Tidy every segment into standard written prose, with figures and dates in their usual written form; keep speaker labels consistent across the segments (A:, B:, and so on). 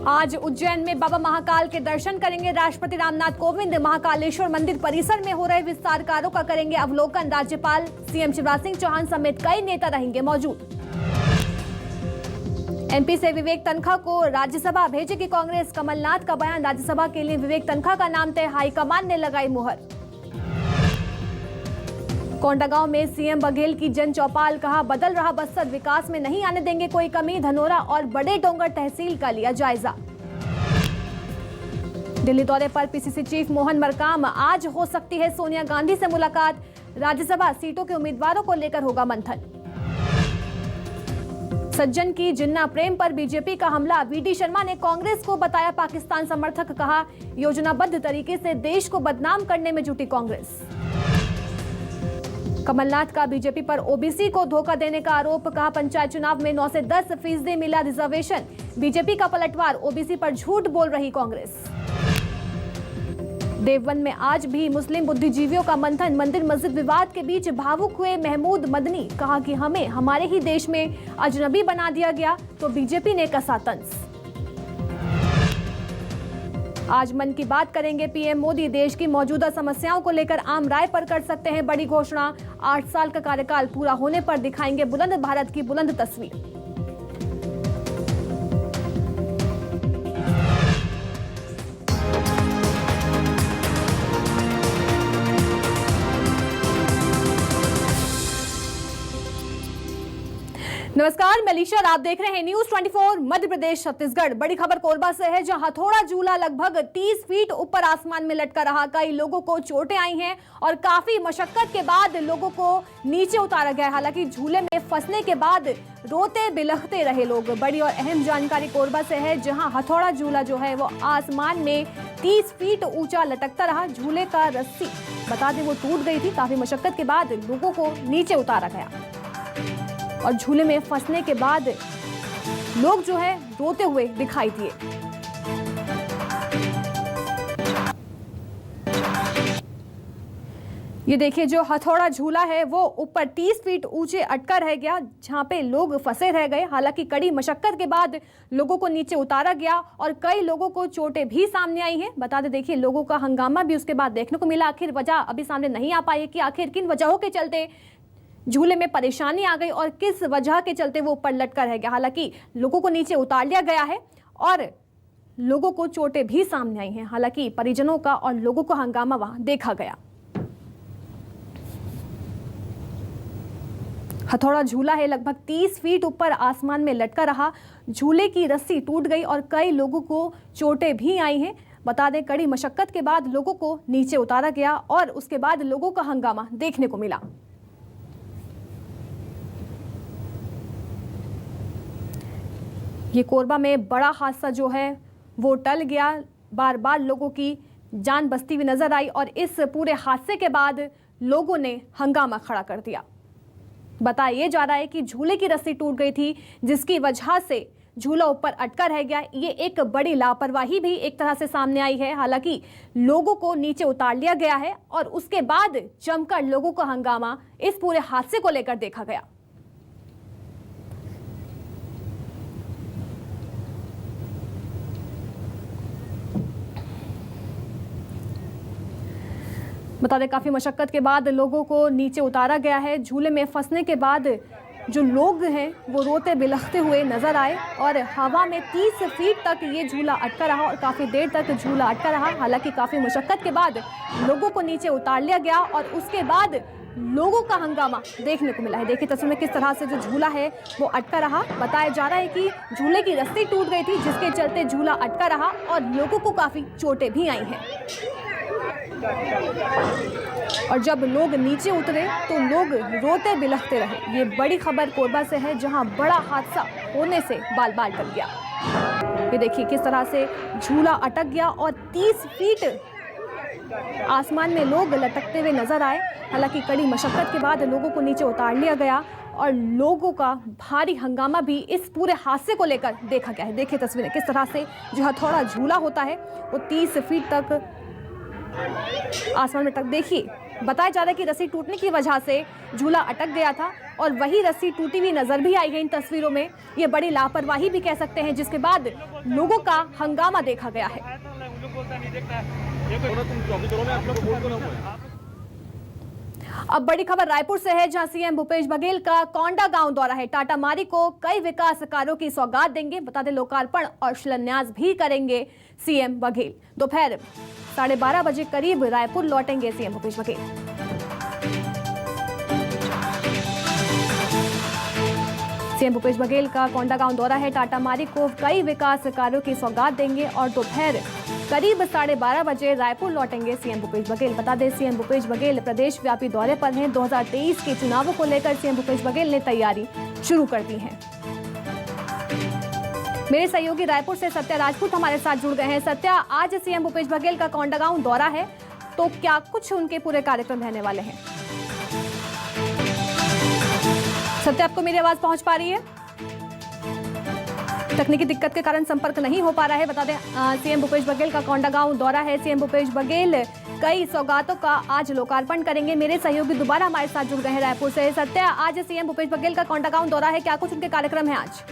A: आज उज्जैन में बाबा महाकाल के दर्शन करेंगे राष्ट्रपति रामनाथ कोविंद। महाकालेश्वर मंदिर परिसर में हो रहे विस्तार कार्यों का करेंगे अवलोकन। राज्यपाल सीएम शिवराज सिंह चौहान समेत कई नेता रहेंगे मौजूद। एमपी से विवेक तन्खा को राज्यसभा भेजेगी कांग्रेस। कमलनाथ का बयान, राज्यसभा के लिए विवेक तन्खा का नाम तय, हाईकमान ने लगाई मुहर। कोंडागांव में सीएम बघेल की जन चौपाल, कहा बदल रहा बस्तर, विकास में नहीं आने देंगे कोई कमी। धनोरा और बड़े डोंगर तहसील का लिया जायजा। दिल्ली दौरे पर पीसीसी चीफ मोहन मरकाम, आज हो सकती है सोनिया गांधी से मुलाकात। राज्यसभा सीटों के उम्मीदवारों को लेकर होगा मंथन। सज्जन की जिन्ना प्रेम पर बीजेपी का हमला, वीडी शर्मा ने कांग्रेस को बताया पाकिस्तान समर्थक, कहा योजनाबद्ध तरीके से देश को बदनाम करने में जुटी कांग्रेस। कमलनाथ का बीजेपी पर ओबीसी को धोखा देने का आरोप, कहा पंचायत चुनाव में 9 से 10% मिला रिजर्वेशन। बीजेपी का पलटवार, ओबीसी पर झूठ बोल रही कांग्रेस। देवबंद में आज भी मुस्लिम बुद्धिजीवियों का मंथन, मंदिर मस्जिद विवाद के बीच भावुक हुए महमूद मदनी, कहा कि हमें हमारे ही देश में अजनबी बना दिया गया तो बीजेपी ने कसा तंज। आज मन की बात करेंगे पीएम मोदी, देश की मौजूदा समस्याओं को लेकर आम राय पर कर सकते हैं बड़ी घोषणा। 8 साल का कार्यकाल पूरा होने पर दिखाएंगे बुलंद भारत की बुलंद तस्वीर। नमस्कार, मैं लीशा, आप देख रहे हैं न्यूज 24 मध्य प्रदेश छत्तीसगढ़। बड़ी खबर कोरबा से है, जहां हथौड़ा झूला लगभग 30 फीट ऊपर आसमान में लटका रहा। कई लोगों को चोटें आई हैं और काफी मशक्कत के बाद लोगों को नीचे उतारा गया। हालांकि झूले में फंसने के बाद रोते बिलखते रहे लोग। बड़ी और अहम जानकारी कोरबा से है, जहां हथौड़ा झूला जो है वो आसमान में 30 फीट ऊंचा लटकता रहा। झूले का रस्सी बता दें वो टूट गई थी। काफी मशक्कत के बाद लोगों को नीचे उतारा गया और झूले में फंसने के बाद लोग जो है रोते हुए दिखाई दिए। ये देखिए, जो हथौड़ा झूला है वो ऊपर 30 फीट ऊंचे अटका रह गया, जहां पे लोग फंसे रह गए। हालांकि कड़ी मशक्कत के बाद लोगों को नीचे उतारा गया और कई लोगों को चोटें भी सामने आई हैं। बता दें, देखिए, लोगों का हंगामा भी उसके बाद देखने को मिला। आखिर वजह अभी सामने नहीं आ पाई है कि आखिर किन वजहों के चलते झूले में परेशानी आ गई और किस वजह के चलते वो ऊपर लटका रह गया। हालांकि लोगों को नीचे उतार लिया गया है और लोगों को चोटें भी सामने आई हैं। हालांकि परिजनों का और लोगों का हंगामा वहां देखा गया। हथौड़ा झूला है, लगभग 30 फीट ऊपर आसमान में लटका रहा। झूले की रस्सी टूट गई और कई लोगों को चोटें भी आई हैं। बता दें, कड़ी मशक्कत के बाद लोगों को नीचे उतारा गया और उसके बाद लोगों का हंगामा देखने को मिला। ये कोरबा में बड़ा हादसा जो है वो टल गया। बार बार लोगों की जान बचती हुई नजर आई और इस पूरे हादसे के बाद लोगों ने हंगामा खड़ा कर दिया। बताया जा रहा है कि झूले की रस्सी टूट गई थी, जिसकी वजह से झूला ऊपर अटका रह गया। ये एक बड़ी लापरवाही भी एक तरह से सामने आई है। हालांकि लोगों को नीचे उतार लिया गया है और उसके बाद जमकर लोगों का हंगामा इस पूरे हादसे को लेकर देखा गया। बता दें, काफ़ी मशक्कत के बाद लोगों को नीचे उतारा गया है। झूले में फंसने के बाद जो लोग हैं वो रोते बिलखते हुए नजर आए और हवा में 30 फीट तक ये झूला अटका रहा और काफ़ी देर तक झूला अटका रहा। हालांकि काफ़ी मशक्कत के बाद लोगों को नीचे उतार लिया गया और उसके बाद लोगों का हंगामा देखने को मिला है। देखिए तस्वीर में किस तरह से जो झूला है वो अटका रहा। बताया जा रहा है कि झूले की रस्सी टूट गई थी, जिसके चलते झूला अटका रहा और लोगों को काफ़ी चोटें भी आई हैं। और जब लोग नीचे उतरे तो लोग रोते बिलखते रहे। ये बड़ी खबर कोरबा से है, जहां बड़ा हादसा होने से बाल बाल टल गया। ये देखिए किस तरह से झूला अटक गया और 30 फीट आसमान में लोग लटकते हुए नजर आए। हालांकि कड़ी मशक्कत के बाद लोगों को नीचे उतार लिया गया और लोगों का भारी हंगामा भी इस पूरे हादसे को लेकर देखा गया है। देखिए तस्वीरें किस तरह से जो हथौड़ा झूला होता है वो 30 फीट तक आसमान में तक देखिए बताया जा रहा है कि रस्सी टूटने की वजह से झूला अटक गया था और वही रस्सी टूटी हुई नजर भी आई है इन तस्वीरों में। ये बड़ी लापरवाही भी कह सकते हैं, जिसके बाद लोगों का हंगामा देखा गया है। अब बड़ी खबर रायपुर से है, जहां सीएम भूपेश बघेल का कोंडा गांव दौरा है। टाटा मारी को कई विकास कार्यों की सौगात देंगे। बता दें, लोकार्पण और शिलान्यास भी करेंगे सीएम बघेल। दोपहर 12:30 बजे करीब रायपुर लौटेंगे सीएम भूपेश बघेल। सीएम भूपेश बघेल का कोंडा गांव दौरा है। टाटा मारी को कई विकास कार्यों की सौगात देंगे और दोपहर करीब 12:30 बजे रायपुर लौटेंगे सीएम भूपेश बघेल। बता दें, सीएम भूपेश बघेल प्रदेश व्यापी दौरे पर हैं। 2023 के चुनावों को लेकर सीएम भूपेश बघेल ने तैयारी शुरू कर दी है। मेरे सहयोगी रायपुर से सत्या राजपूत हमारे साथ जुड़ गए हैं। सत्या, आज सीएम भूपेश बघेल का कोंडा गांव दौरा है, तो क्या कुछ उनके पूरे कार्यक्रम रहने वाले हैं? सत्या, आपको मेरी आवाज पहुंच पा रही है? तकनीकी दिक्कत के कारण संपर्क नहीं हो पा रहा है। बता दें, सीएम भूपेश बघेल का कोंडा गांव दौरा है। सीएम भूपेश बघेल कई सौगातों का आज लोकार्पण करेंगे। मेरे सहयोगी दोबारा हमारे साथ जुड़ गए हैं रायपुर से। सत्या, आज सीएम भूपेश बघेल का कोंडा गांव दौरा है, क्या कुछ उनके कार्यक्रम है आज?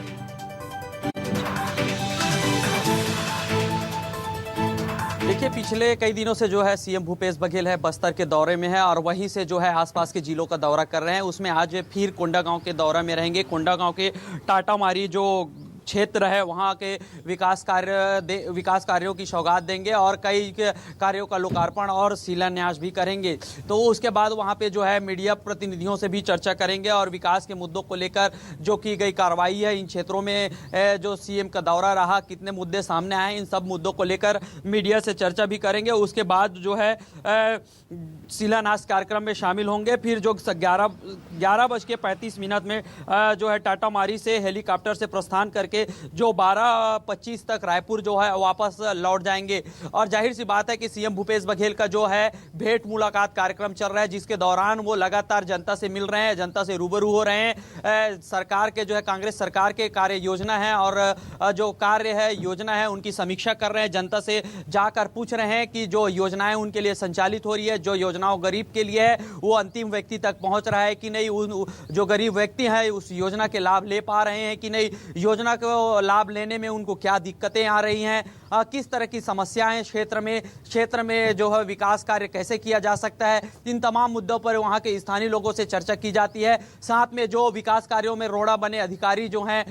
B: देखिए, पिछले कई दिनों से जो है सीएम भूपेश बघेल है बस्तर के दौरे में है और वहीं से जो है आसपास के जिलों का दौरा कर रहे हैं। उसमें आज फिर कोंडागांव के दौरा में रहेंगे। कोंडागांव के टाटा मारी जो क्षेत्र है वहाँ के विकास कार्यों की सौगात देंगे और कई कार्यों का लोकार्पण और शिलान्यास भी करेंगे। तो उसके बाद वहाँ पे जो है मीडिया प्रतिनिधियों से भी चर्चा करेंगे और विकास के मुद्दों को लेकर जो की गई कार्रवाई है इन क्षेत्रों में, जो सीएम का दौरा रहा, कितने मुद्दे सामने आए, इन सब मुद्दों को लेकर मीडिया से चर्चा भी करेंगे। उसके बाद जो है शिलान्यास कार्यक्रम में शामिल होंगे। फिर जो 11:35 में जो है टाटा मारी से हेलीकॉप्टर से प्रस्थान करके जो 12:25 तक रायपुर जो है वापस लौट जाएंगे। और जाहिर सी बात है कि सीएम भूपेश बघेल का जो है भेंट मुलाकात कार्यक्रम चल रहा है, जिसके दौरान वो लगातार जनता से मिल रहे हैं, जनता से रूबरू हो रहे हैं। सरकार के जो है कांग्रेस सरकार के कार्य योजना है और जो कार्य है योजना है उनकी समीक्षा कर रहे हैं। जनता से जाकर पूछ रहे हैं कि जो योजनाएं उनके लिए संचालित हो रही है, जो योजनाओं गरीब के लिए है, वो अंतिम व्यक्ति तक पहुंच रहा है कि नहीं, जो गरीब व्यक्ति है उस योजना के लाभ ले पा रहे हैं कि नहीं, योजना को लाभ लेने में उनको क्या दिक्कतें आ रही हैं, किस तरह की समस्याएं क्षेत्र में जो है विकास कार्य कैसे किया जा सकता है। इन तमाम मुद्दों पर वहां के स्थानीय लोगों से चर्चा की जाती है। साथ में जो विकास कार्यों में रोड़ा बने अधिकारी जो हैं,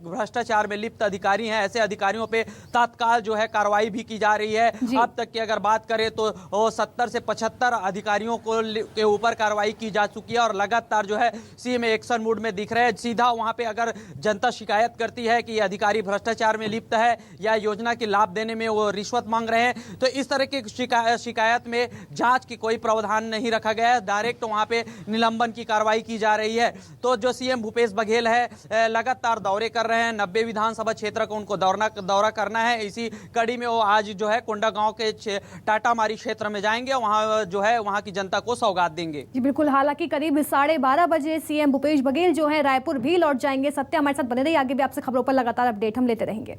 B: भ्रष्टाचार में लिप्त अधिकारी हैं, ऐसे अधिकारियों पे तत्काल जो है कार्रवाई भी की जा रही है। अब तक की अगर बात करें तो 70 से 75 अधिकारियों के ऊपर कार्रवाई की जा चुकी है और लगातार जो है सीएम एक्शन मूड में दिख रहे हैं। सीधा वहां पे अगर जनता शिकायत करती है कि अधिकारी भ्रष्टाचार में लिप्त है या योजना के लाभ देने में वो रिश्वत मांग रहे हैं, तो इस तरह की शिकायत में जांच की कोई प्रावधान नहीं रखा गया है। डायरेक्ट वहां पे निलंबन की कार्रवाई की जा रही है। तो जो सीएम भूपेश बघेल है लगातार दौरे कर रहे हैं। 90 विधानसभा क्षेत्र को उनको दौरा करना है। इसी कड़ी में वो आज जो है कोंडागांव के टाटा मारी क्षेत्र में जाएंगे, वहां जो है वहां की जनता को सौगात देंगे।
A: जी बिल्कुल, हालांकि करीब 12:30 बजे सीएम भूपेश बघेल जो है रायपुर भी लौट जाएंगे। सत्य, हमारे साथ बने रहिए, आगे भी आपसे खबरों पर लगातार अपडेट हम लेते रहेंगे।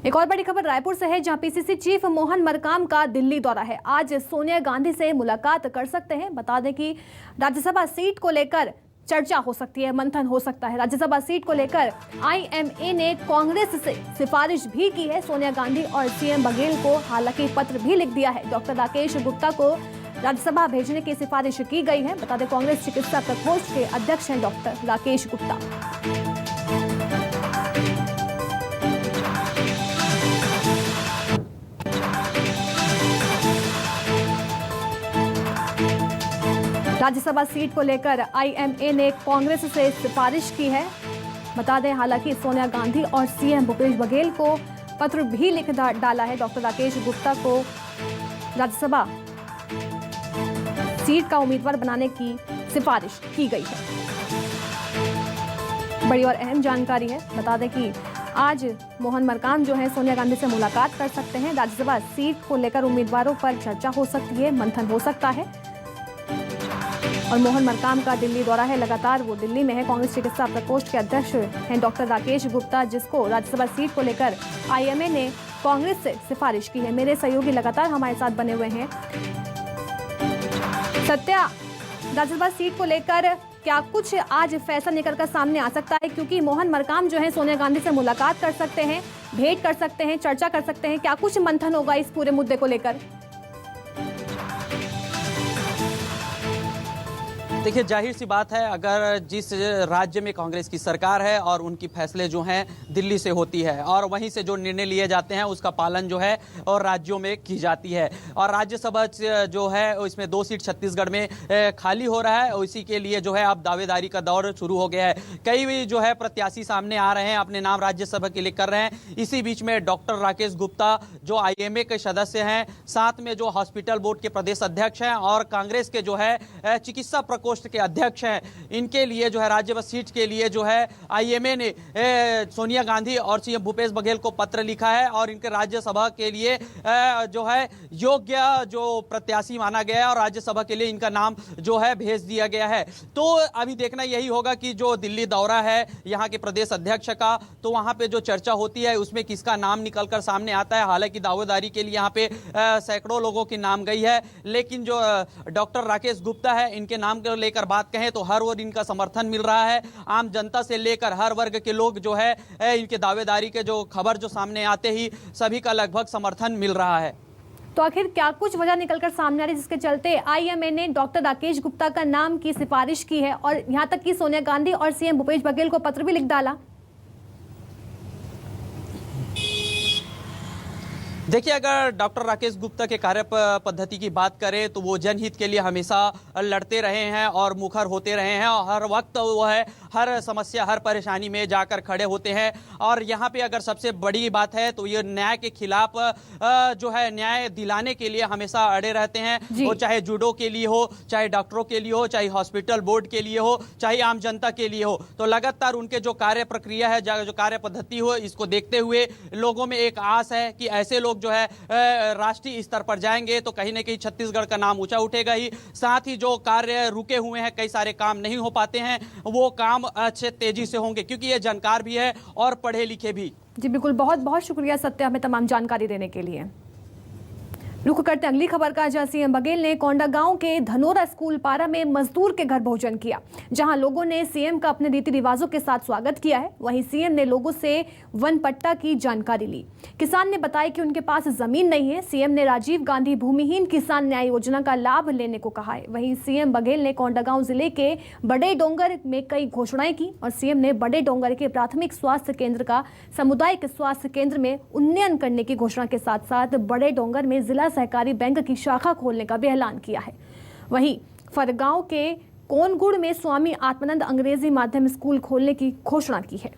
A: एक और बड़ी खबर रायपुर से है, जहां पीसीसी चीफ मोहन मरकाम का दिल्ली दौरा है। आज सोनिया गांधी से मुलाकात कर सकते हैं। बता दें कि राज्यसभा सीट को लेकर चर्चा हो सकती है, मंथन हो सकता है। राज्यसभा सीट को लेकर आईएमए ने कांग्रेस से सिफारिश भी की है सोनिया गांधी और सीएम बघेल को, हालांकि पत्र भी लिख दिया है। डॉक्टर राकेश गुप्ता को राज्यसभा भेजने की सिफारिश की गई है। बता दें, कांग्रेस चिकित्सा प्रकोष्ठ के अध्यक्ष हैं डॉक्टर राकेश गुप्ता। राज्यसभा सीट को लेकर आईएमए ने कांग्रेस से सिफारिश की है। बता दें, हालांकि सोनिया गांधी और सीएम भूपेश बघेल को पत्र भी लिख डाला है। डॉक्टर राकेश गुप्ता को राज्यसभा सीट का उम्मीदवार बनाने की सिफारिश की गई है। बड़ी और अहम जानकारी है। बता दें कि आज मोहन मरकाम जो है सोनिया गांधी से मुलाकात कर सकते हैं। राज्यसभा सीट को लेकर उम्मीदवारों पर चर्चा हो सकती है, मंथन हो सकता है। और मोहन मरकाम का दिल्ली दौरा है, लगातार वो दिल्ली में है। कांग्रेस चिकित्सा प्रकोष्ठ के अध्यक्ष हैं डॉक्टर राकेश गुप्ता, जिसको राज्यसभा सीट को लेकर आईएमए ने कांग्रेस से सिफारिश की है। मेरे सहयोगी लगातार हमारे साथ बने हुए हैं। सत्या, राज्यसभा सीट को लेकर क्या कुछ आज फैसला निकल कर सामने आ सकता है? क्योंकि मोहन मरकाम जो है सोनिया गांधी से मुलाकात कर सकते हैं, भेंट कर सकते हैं, चर्चा कर सकते हैं। क्या कुछ मंथन होगा इस पूरे मुद्दे को लेकर?
B: देखिए, जाहिर सी बात है, अगर जिस राज्य में कांग्रेस की सरकार है और उनकी फैसले जो हैं दिल्ली से होती है और वहीं से जो निर्णय लिए जाते हैं उसका पालन जो है और राज्यों में की जाती है। और राज्यसभा जो है इसमें 2 सीट छत्तीसगढ़ में खाली हो रहा है और इसी के लिए जो है अब दावेदारी का दौर शुरू हो गया है। कई भी जो है प्रत्याशी सामने आ रहे हैं, अपने नाम राज्यसभा के लिए कर रहे हैं। इसी बीच में डॉक्टर राकेश गुप्ता जो IMA के सदस्य हैं, साथ में जो हॉस्पिटल बोर्ड के प्रदेश अध्यक्ष हैं और कांग्रेस के जो है चिकित्सा प्रकोष्ठ के अध्यक्ष हैं, इनके लिए जो है राज्यसभा सीट के लिए जो है IMA ने सोनिया गांधी और CM भूपेश बघेल को पत्र लिखा है और इनके राज्यसभा के लिए जो है योग्य जो प्रत्याशी माना गया है और राज्यसभा के लिए इनका नाम जो है भेज दिया गया है। तो अभी देखना यही होगा कि जो दिल्ली दौरा है यहाँ के प्रदेश अध्यक्ष का, तो वहाँ पे जो चर्चा होती है उसमें किसका नाम निकलकर सामने आता है। हालांकि दावेदारी के लिए यहाँ पे सैकड़ों लोगों की नाम गई है, लेकिन जो डॉक्टर राकेश गुप्ता है, इनके नाम को लेकर बात कहें तो हर वर्ग इनका समर्थन मिल रहा है। आम जनता से लेकर हर वर्ग के लोग जो है इनके दावेदारी के जो खबर जो सामने आते ही सभी का लगभग समर्थन मिल रहा है।
A: तो आखिर क्या कुछ वजह निकलकर सामने आ रही है जिसके चलते IMA ने डॉक्टर राकेश गुप्ता का नाम की सिफारिश की है और यहां तक कि सोनिया गांधी और CM भूपेश बघेल को पत्र भी लिख डाला?
B: देखिए, अगर डॉक्टर राकेश गुप्ता के कार्य पद्धति की बात करें तो वो जनहित के लिए हमेशा लड़ते रहे हैं और मुखर होते रहे हैं और हर वक्त वो है हर समस्या हर परेशानी में जाकर खड़े होते हैं। और यहाँ पे अगर सबसे बड़ी बात है तो ये न्याय के खिलाफ जो है न्याय दिलाने के लिए हमेशा अड़े रहते हैं। वो चाहे जूडो के लिए हो, चाहे डॉक्टरों के लिए हो, चाहे हॉस्पिटल बोर्ड के लिए हो, चाहे आम जनता के लिए हो। तो लगातार उनके जो कार्य प्रक्रिया है, जो कार्य पद्धति हो, इसको देखते हुए लोगों में एक आस है कि ऐसे लोग जो है राष्ट्रीय स्तर पर जाएंगे तो कहीं ना कहीं छत्तीसगढ़ का नाम ऊंचा उठेगा ही। साथ ही जो कार्य रुके हुए हैं, कई सारे काम नहीं हो पाते हैं, वो काम अच्छे तेजी से होंगे क्योंकि ये जानकार भी है और पढ़े लिखे भी।
A: जी बिल्कुल, बहुत बहुत शुक्रिया सत्य हमें तमाम जानकारी देने के लिए। रुख करते अगली खबर का, जहां CM बघेल ने कोंडागांव के धनोरा स्कूल पारा में मजदूर के घर भोजन किया, जहां लोगों ने CM का अपने रीति रिवाजों के साथ स्वागत किया है। वहीं CM ने लोगों से वन पट्टा की जानकारी ली। किसान ने बताया कि उनके पास जमीन नहीं है। CM ने राजीव गांधी भूमिहीन किसान न्याय योजना का लाभ लेने को कहा है। वहीं CM बघेल ने कोंडागांव जिले के बड़े डोंगर में कई घोषणाएं की और CM ने बड़े डोंगर के प्राथमिक स्वास्थ्य केंद्र का सामुदायिक स्वास्थ्य केंद्र में उन्नयन करने की घोषणा के साथ साथ बड़े डोंगर में जिला सहकारी बैंक की शाखा खोलने का भी ऐलान किया है। वहीं फरगांव के कोनगुड़ में स्वामी आत्मानंद अंग्रेजी माध्यम स्कूल खोलने की घोषणा की है।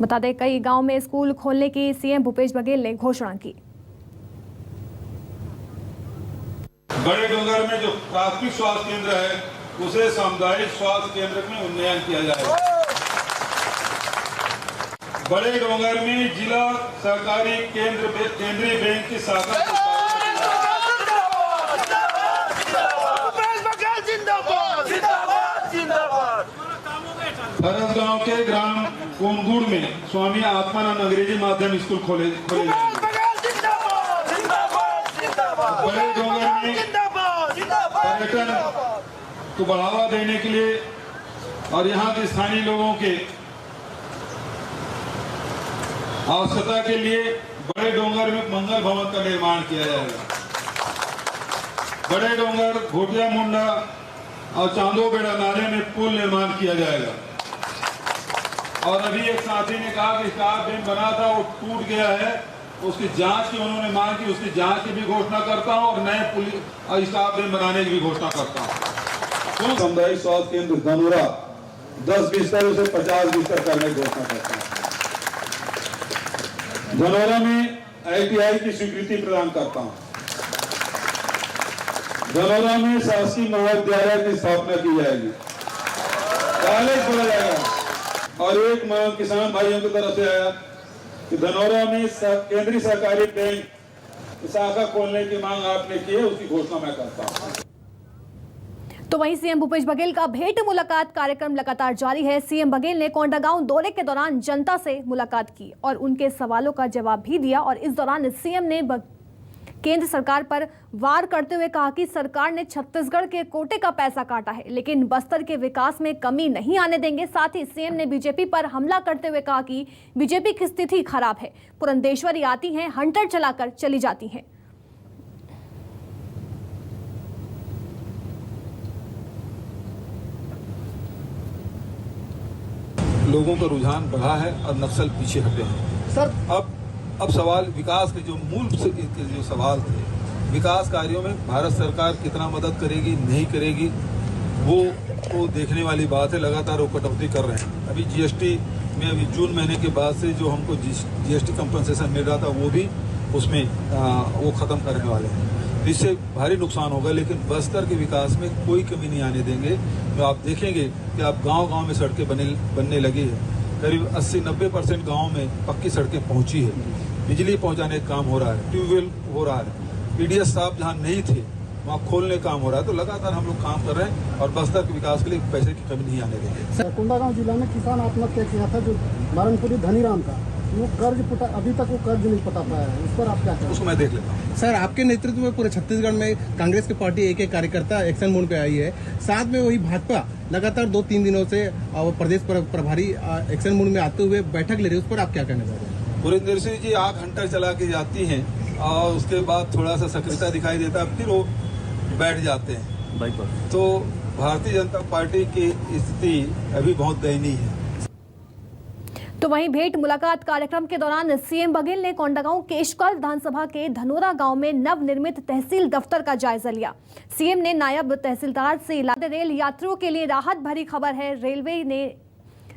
A: बता दें, कई गांव में स्कूल खोलने की CM भूपेश बघेल ने घोषणा की।
C: बड़े डोंगर में जो प्राथमिक स्वास्थ्य केंद्र है उसे सामुदायिक स्वास्थ्य केंद्र में उन्नयन किया जाएगा। बड़े डोंगर में जिला सहकारी केंद्रीय बैंक की शाखा फरसगांव के ग्राम कोनगुड़ में स्वामी आत्मानंद अंग्रेजी माध्यम स्कूल खोले जाएंगे। बड़े डोंगर में पर्यटन को बढ़ावा देने के लिए और यहाँ के स्थानीय लोगों के आवश्यकता के लिए बड़े डोंगर में मंगल भवन का निर्माण किया जाएगा। बड़े डोंगर, घोटिया मुंडा और चांदो बेड़ा नाले में पुल निर्माण किया जाएगा। और अभी एक साथी ने कहा कि स्टाफ डैम बना था वो टूट गया है, उसकी जांच की उन्होंने मांग की, उसकी जांच की भी घोषणा करता हूं और नए पुलिस और स्टाफ डैम बनाने की भी घोषणा करता हूं। सामुदायिक स्वास्थ्य केंद्र धनोरा 10 बिस्तर से 50 बिस्तर करने की घोषणा करता हूं। धनोरा में ITI की स्वीकृति प्रदान करता हूं। धनोरा में शासकीय महाविद्यालय की स्थापना की जाएगी, कॉलेज खोला जाएगा। और एक मांग किसान भाइयों की तरफ से आया कि धनोरा में केंद्रीय सहकारी बैंक शाखा खोलने की मांग आपने की है, उसकी घोषणा मैं करता हूं।
A: तो वहीं सीएम भूपेश बघेल का भेंट मुलाकात कार्यक्रम लगातार जारी है। सीएम बघेल ने कोंडागांव दौरे के दौरान जनता से मुलाकात की और उनके सवालों का जवाब भी दिया और इस दौरान सीएम ने केंद्र सरकार पर वार करते हुए कहा कि सरकार ने छत्तीसगढ़ के कोटे का पैसा काटा है लेकिन बस्तर के विकास में कमी नहीं आने देंगे। साथ ही सीएम ने बीजेपी पर हमला करते हुए कहा कि बीजेपी की स्थिति खराब है, पुरंदेश्वरी आती हैं, हंटर चलाकर चली जाती हैं।
C: लोगों का रुझान बढ़ा है और नक्सल पीछे हटे हैं।
D: सर
C: अब सवाल विकास के जो मूल के जो सवाल थे, विकास कार्यों में भारत सरकार कितना मदद करेगी नहीं करेगी वो देखने वाली बात है। लगातार वो कटौती कर रहे हैं। अभी जीएसटी में अभी जून महीने के बाद से जो हमको जीएसटी कंपनसेशन मिल रहा था वो भी उसमें वो ख़त्म करने वाले हैं। इससे भारी नुकसान होगा लेकिन बस्तर के विकास में कोई कमी नहीं आने देंगे। तो आप देखेंगे कि आप गांव-गांव में सड़कें बनने लगी है। करीब 80-90% गाँव में पक्की सड़कें पहुंची है, बिजली पहुंचाने का काम हो रहा है, ट्यूबवेल हो रहा है, पीडीएस साहब जहाँ नहीं थे वहाँ खोलने का काम हो रहा है। तो लगातार हम लोग काम कर रहे हैं और बस्तर के विकास के लिए पैसे की कमी नहीं आने देंगे।
D: कोंडागांव जिला में किसान आत्महत्या किया था जो मारनपुरी धनीराम का, वो कर्ज अभी तक वो कर्ज नहीं पटा पाया है, उस पर आप क्या कहें?
C: उसको मैं देख लेता हूँ।
E: सर आपके नेतृत्व में पूरे छत्तीसगढ़ में कांग्रेस की पार्टी एक कार्यकर्ता एक्शन मोड पे आई है, साथ में वही भाजपा लगातार 2-3 दिनों से प्रदेश प्रभारी एक्शन मोड में आते हुए बैठक ले रही है, उस पर आप क्या कहना चाहते हैं?
C: पुरंदेश्वरी जी आग हंटर चला के जाती हैं और उसके बाद थोड़ा सा सक्रियता दिखाई देता है, फिर वो बैठ जाते हैं। तो भारतीय जनता पार्टी की स्थिति अभी बहुत दयनीय है।
A: तो वहीं भेंट मुलाकात कार्यक्रम के दौरान सीएम बघेल ने कोंडागांव केशकाल विधानसभा के धनोरा गांव में नवनिर्मित तहसील दफ्तर का जायजा लिया। सीएम ने नायब तहसीलदार से रेल यात्रियों के लिए राहत भरी खबर है। रेलवे ने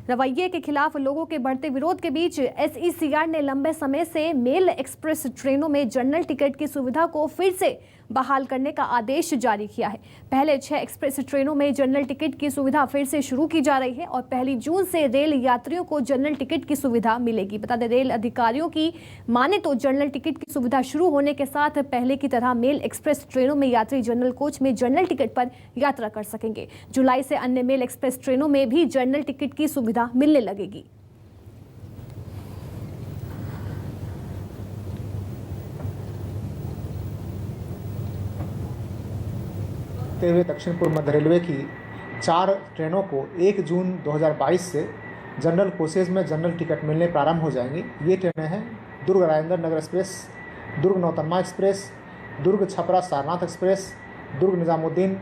A: रवैये के खिलाफ लोगों के बढ़ते विरोध के बीच एसईसीआर ने लंबे समय से मेल एक्सप्रेस ट्रेनों में जनरल टिकट की सुविधा को फिर से बहाल करने का आदेश जारी किया है। पहले 6 एक्सप्रेस ट्रेनों में जनरल टिकट की सुविधा फिर से शुरू की जा रही है और 1 जून से रेल यात्रियों को जनरल टिकट की सुविधा मिलेगी। बता दें, रेल अधिकारियों की माने तो जनरल टिकट की सुविधा शुरू होने के साथ पहले की तरह मेल एक्सप्रेस ट्रेनों में यात्री जनरल कोच में जनरल टिकट पर यात्रा कर सकेंगे। जुलाई से अन्य मेल एक्सप्रेस ट्रेनों में भी जनरल टिकट की सुविधा मिलने लगेगी।
D: हुए दक्षिण पूर्व मध्य रेलवे की 4 ट्रेनों को 1 जून 2022 से जनरल कोचेज में जनरल टिकट मिलने प्रारंभ हो जाएंगी। ये ट्रेनें हैं दुर्ग राजेंद्र नगर एक्सप्रेस, दुर्ग नौतन्मा एक्सप्रेस, दुर्ग छपरा सारनाथ एक्सप्रेस, दुर्ग निजामुद्दीन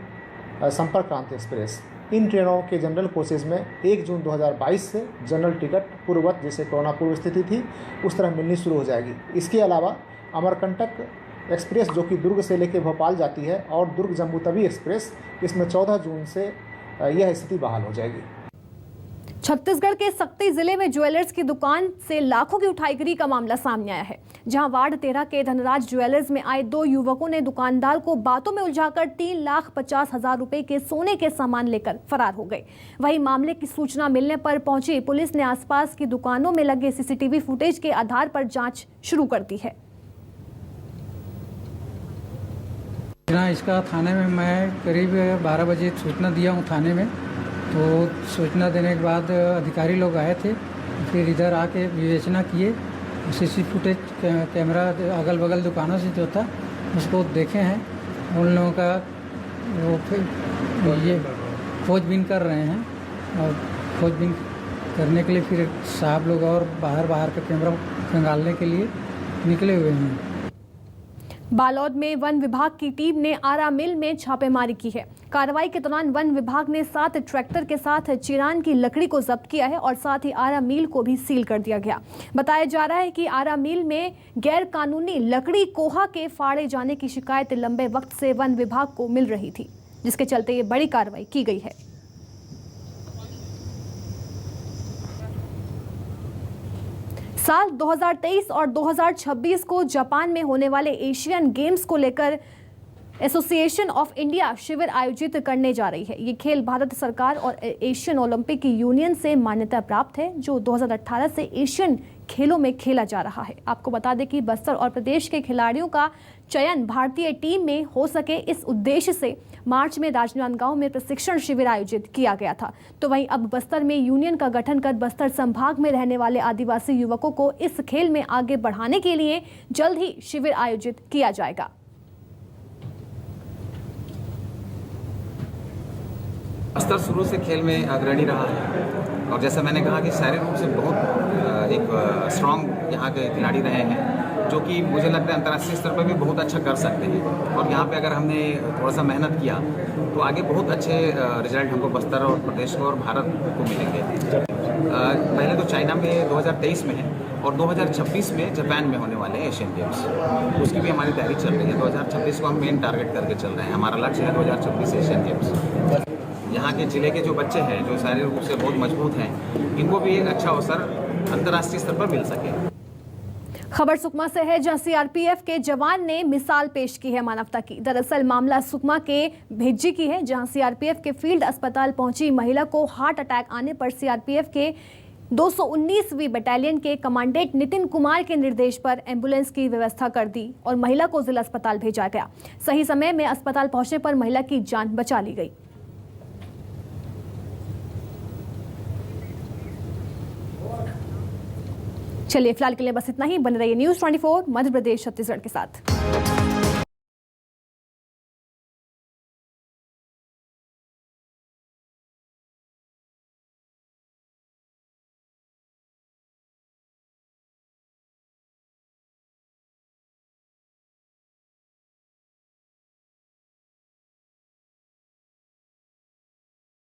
D: संपर्क क्रांति एक्सप्रेस। इन ट्रेनों के जनरल कोचेज में 1 जून 2022 से जनरल टिकट पूर्ववत जैसे कोरोना पूर्व स्थिति थी उस तरह मिलनी शुरू हो जाएगी। इसके अलावा अमरकंटक एक्सप्रेस जो कि दुर्ग से लेकर भोपाल जाती है और दुर्ग जम्मू तवी एक्सप्रेस, इसमें 14 जून से यह स्थिति बहाल हो जाएगी।
A: छत्तीसगढ़ के सक्ती जिले में ज्वेलर्स की दुकान से लाखों की उठाईगिरी का मामला सामने आया है, जहां वार्ड 13 के धनराज ज्वेलर्स में आए 2 युवकों ने दुकानदार को बातों में उलझाकर 3,50,000 रुपए के सोने के सामान लेकर फरार हो गए। वहीं मामले की सूचना मिलने पर पहुंची पुलिस ने आसपास की दुकानों में लगे सीसीटीवी फुटेज के आधार पर जाँच शुरू कर दी है।
F: इसका थाने में मैं करीब 12 बजे सूचना दिया हूँ थाने में, तो सूचना देने के बाद अधिकारी लोग आए थे, फिर इधर आके विवेचना किए, सीसी फुटेज कैमरा अगल बगल दुकानों से जो था उसको देखे हैं। उन लोगों का वो फिर ये खोजबीन कर रहे हैं और खोजबीन करने के लिए फिर साहब लोग और बाहर का कैमरा खंगालने के लिए निकले हुए हैं।
A: बालोद में वन विभाग की टीम ने आरा मिल में छापेमारी की है। कार्रवाई के दौरान वन विभाग ने 7 ट्रैक्टर के साथ चिरान की लकड़ी को जब्त किया है और साथ ही आरा मिल को भी सील कर दिया गया। बताया जा रहा है कि आरा मिल में गैर कानूनी लकड़ी कोहा के फाड़े जाने की शिकायत लंबे वक्त से वन विभाग को मिल रही थी, जिसके चलते ये बड़ी कार्रवाई की गई है। साल 2023 और 2026 को जापान में होने वाले एशियन गेम्स को लेकर एसोसिएशन ऑफ इंडिया शिविर आयोजित करने जा रही है। ये खेल भारत सरकार और एशियन ओलंपिक यूनियन से मान्यता प्राप्त है, जो 2018 से एशियन खेलों में खेला जा रहा है। आपको बता दें कि बस्तर और प्रदेश के खिलाड़ियों का चयन भारतीय टीम में हो सके, इस उद्देश्य से मार्च में राजनांदगांव में प्रशिक्षण शिविर आयोजित किया गया था। तो वहीं अब बस्तर में यूनियन का गठन कर बस्तर संभाग में रहने वाले आदिवासी युवकों को इस खेल में आगे बढ़ाने के लिए जल्द ही शिविर आयोजित किया जाएगा।
G: बस्तर शुरू से खेल में अग्रणी रहा है और जैसा मैंने कहा कि शारीरिक रूप से बहुत एक स्ट्रांग यहाँ के खिलाड़ी रहे हैं, जो कि मुझे लगता है अंतर्राष्ट्रीय स्तर पर भी बहुत अच्छा कर सकते हैं। और यहाँ पे अगर हमने थोड़ा सा मेहनत किया तो आगे बहुत अच्छे रिजल्ट हमको बस्तर और प्रदेश को और भारत को मिलेंगे। पहले तो चाइना में 2023 में है और 2026 में जापान में होने वाले एशियन गेम्स, उसकी भी हमारी तैयारी चल रही है। 2026 को हम मेन टारगेट करके चल रहे हैं, हमारा लक्ष्य है 2026 एशियन गेम्स। यहाँ के जिले के जो बच्चे हैं जो शारीरिक रूप से बहुत मजबूत हैं, इनको भी एक अच्छा अवसर अंतर्राष्ट्रीय स्तर पर मिल सके।
A: खबर सुकमा से है, जहां सीआरपीएफ के जवान ने मिसाल पेश की है मानवता की। दरअसल मामला सुकमा के भेज्जी की है, जहां सीआरपीएफ के फील्ड अस्पताल पहुंची महिला को हार्ट अटैक आने पर सीआरपीएफ के 219वीं बटालियन के कमांडेंट नितिन कुमार के निर्देश पर एम्बुलेंस की व्यवस्था कर दी और महिला को जिला अस्पताल भेजा गया। सही समय में अस्पताल पहुंचने पर महिला की जान बचा ली गई। चलिए फिलहाल के लिए बस इतना ही। बने रहिए न्यूज़ 24 मध्य प्रदेश छत्तीसगढ़ के साथ।